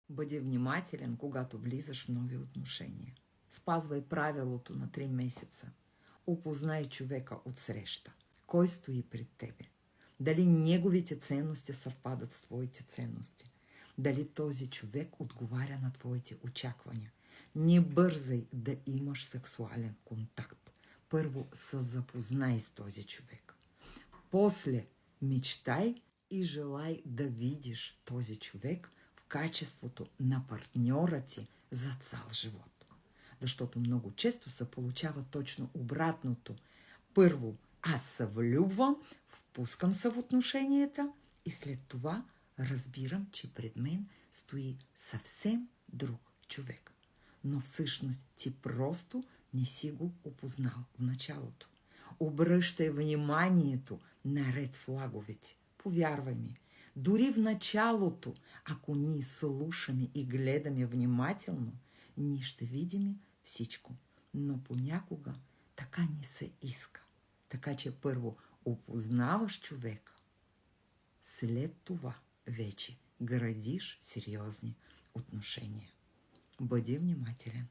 Бъди внимателен, когато влизаш в нови отношения. Спазвай правилото на 3 месеца. Опознай човека отсреща. Кой стои пред тебе? Дали неговите ценности съвпадат с твоите ценности? Дали този човек отговаря на твоите очаквания? Не бързай да имаш сексуален контакт. Първо се запознай с този човек. После мечтай и желай да видиш този човек в качеството на партньора ти за цял живот. Защото много често се получава точно обратното. Първо, аз се влюбвам, впускам се в отношенията и след това разбирам, че пред мен стои съвсем друг човек. Но всъщност ти просто не си го опознал в началото. Обръщай вниманието на ред флаговете. Повярвай ми, дори в началото, ако ние слушаме и гледаме внимателно, ние ще видим всичко. Но понякога така не се иска. Така че първо опознаваш човека, след това вече градиш сериозни отношения. Бъди внимателен.